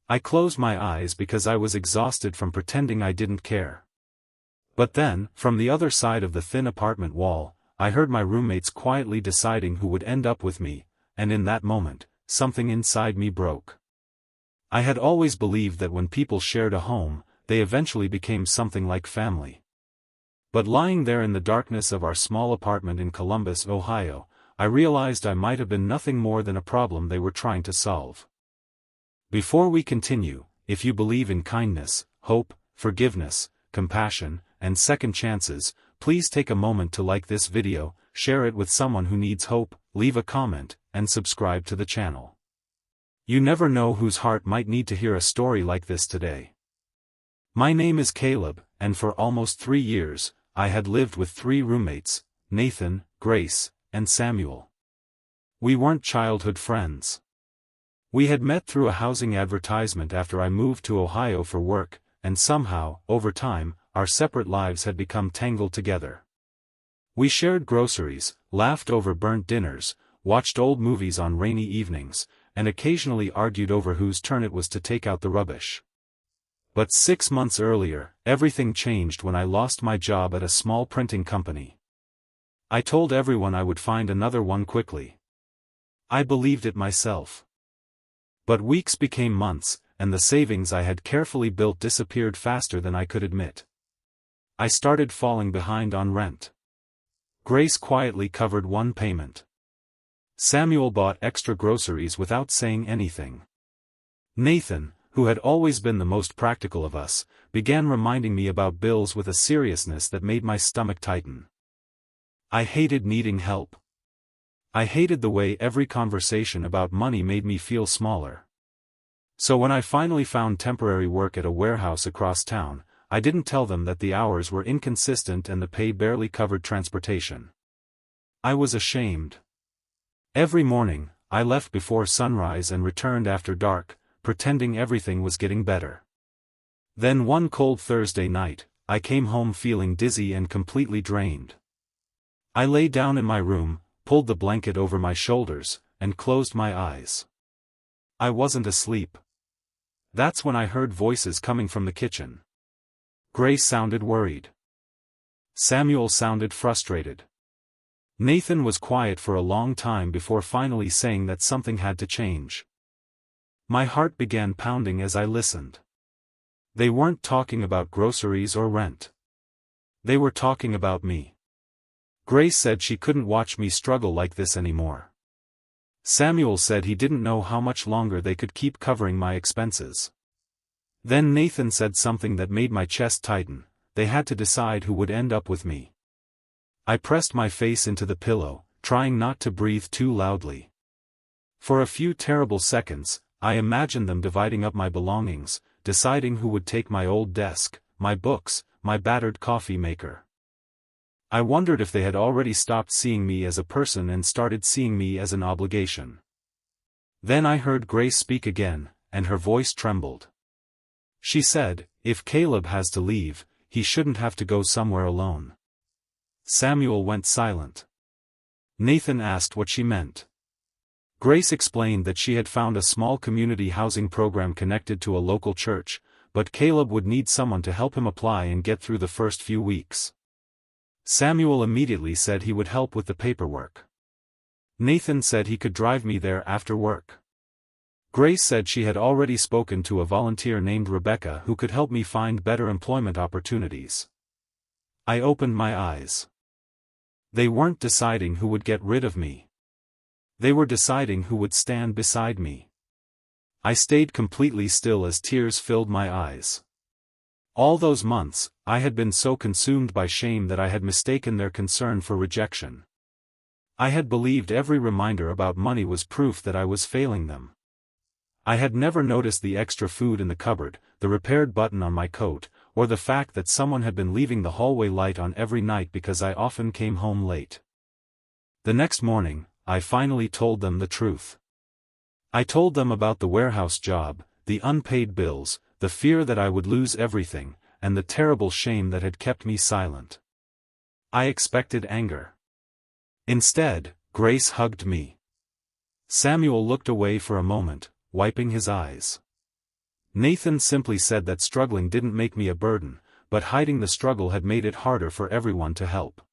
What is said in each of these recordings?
I closed my eyes because I was exhausted from pretending I didn't care. But then, from the other side of the thin apartment wall, I heard my roommates quietly deciding who would end up with me, and in that moment, something inside me broke. I had always believed that when people shared a home, they eventually became something like family. But lying there in the darkness of our small apartment in Columbus, Ohio, I realized I might have been nothing more than a problem they were trying to solve. Before we continue, if you believe in kindness, hope, forgiveness, compassion, and second chances, please take a moment to like this video, share it with someone who needs hope, leave a comment, and subscribe to the channel. You never know whose heart might need to hear a story like this today. My name is Caleb, and for almost 3 years, I had lived with 3 roommates, Nathan, Grace, and Samuel. We weren't childhood friends. We had met through a housing advertisement after I moved to Ohio for work, and somehow, over time, our separate lives had become tangled together. We shared groceries, laughed over burnt dinners, watched old movies on rainy evenings, and occasionally argued over whose turn it was to take out the rubbish. But 6 months earlier, everything changed when I lost my job at a small printing company. I told everyone I would find another one quickly. I believed it myself. But weeks became months, and the savings I had carefully built disappeared faster than I could admit. I started falling behind on rent. Grace quietly covered one payment. Samuel bought extra groceries without saying anything. Nathan, who had always been the most practical of us, began reminding me about bills with a seriousness that made my stomach tighten. I hated needing help. I hated the way every conversation about money made me feel smaller. So when I finally found temporary work at a warehouse across town, I didn't tell them that the hours were inconsistent and the pay barely covered transportation. I was ashamed. Every morning, I left before sunrise and returned after dark, pretending everything was getting better. Then one cold Thursday night, I came home feeling dizzy and completely drained. I lay down in my room, pulled the blanket over my shoulders, and closed my eyes. I wasn't asleep. That's when I heard voices coming from the kitchen. Grace sounded worried. Samuel sounded frustrated. Nathan was quiet for a long time before finally saying that something had to change. My heart began pounding as I listened. They weren't talking about groceries or rent. They were talking about me. Grace said she couldn't watch me struggle like this anymore. Samuel said he didn't know how much longer they could keep covering my expenses. Then Nathan said something that made my chest tighten: they had to decide who would end up with me. I pressed my face into the pillow, trying not to breathe too loudly. For a few terrible seconds, I imagined them dividing up my belongings, deciding who would take my old desk, my books, my battered coffee maker. I wondered if they had already stopped seeing me as a person and started seeing me as an obligation. Then I heard Grace speak again, and her voice trembled. She said, "If Caleb has to leave, he shouldn't have to go somewhere alone." Samuel went silent. Nathan asked what she meant. Grace explained that she had found a small community housing program connected to a local church, but Caleb would need someone to help him apply and get through the first few weeks. Samuel immediately said he would help with the paperwork. Nathan said he could drive me there after work. Grace said she had already spoken to a volunteer named Rebecca who could help me find better employment opportunities. I opened my eyes. They weren't deciding who would get rid of me. They were deciding who would stand beside me. I stayed completely still as tears filled my eyes. All those months, I had been so consumed by shame that I had mistaken their concern for rejection. I had believed every reminder about money was proof that I was failing them. I had never noticed the extra food in the cupboard, the repaired button on my coat, or the fact that someone had been leaving the hallway light on every night because I often came home late. The next morning, I finally told them the truth. I told them about the warehouse job, the unpaid bills, the fear that I would lose everything, and the terrible shame that had kept me silent. I expected anger. Instead, Grace hugged me. Samuel looked away for a moment, wiping his eyes. Nathan simply said that struggling didn't make me a burden, but hiding the struggle had made it harder for everyone to help.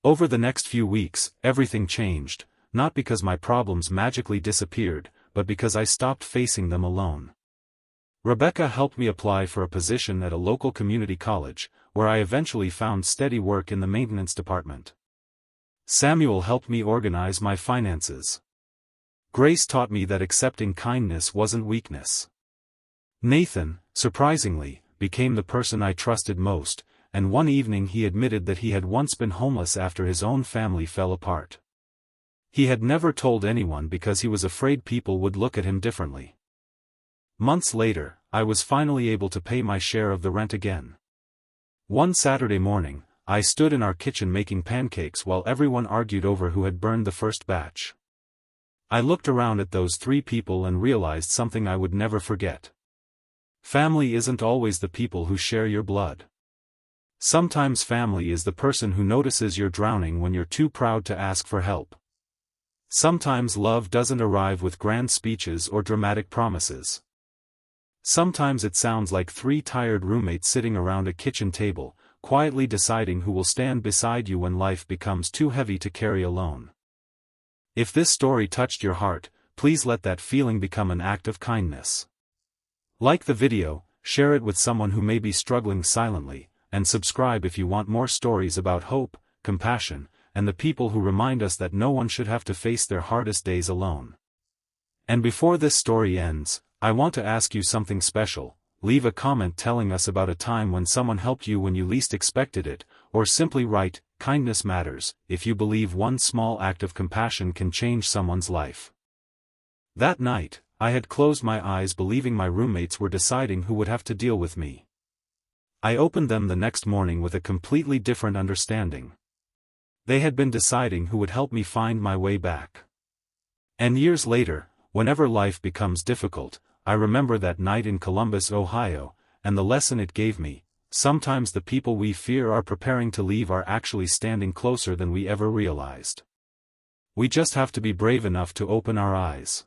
Over the next few weeks, everything changed, not because my problems magically disappeared, but because I stopped facing them alone. Rebecca helped me apply for a position at a local community college, where I eventually found steady work in the maintenance department. Samuel helped me organize my finances. Grace taught me that accepting kindness wasn't weakness. Nathan, surprisingly, became the person I trusted most, and one evening he admitted that he had once been homeless after his own family fell apart. He had never told anyone because he was afraid people would look at him differently. Months later, I was finally able to pay my share of the rent again. One Saturday morning, I stood in our kitchen making pancakes while everyone argued over who had burned the first batch. I looked around at those 3 people and realized something I would never forget. Family isn't always the people who share your blood. Sometimes family is the person who notices you're drowning when you're too proud to ask for help. Sometimes love doesn't arrive with grand speeches or dramatic promises. Sometimes it sounds like 3 tired roommates sitting around a kitchen table, quietly deciding who will stand beside you when life becomes too heavy to carry alone. If this story touched your heart, please let that feeling become an act of kindness. Like the video, share it with someone who may be struggling silently, and subscribe if you want more stories about hope, compassion, and the people who remind us that no one should have to face their hardest days alone. And before this story ends, I want to ask you something special. Leave a comment telling us about a time when someone helped you when you least expected it, or simply write, "Kindness matters," if you believe one small act of compassion can change someone's life. That night, I had closed my eyes believing my roommates were deciding who would have to deal with me. I opened them the next morning with a completely different understanding. They had been deciding who would help me find my way back. And years later, whenever life becomes difficult, I remember that night in Columbus, Ohio, and the lesson it gave me. Sometimes the people we fear are preparing to leave are actually standing closer than we ever realized. We just have to be brave enough to open our eyes.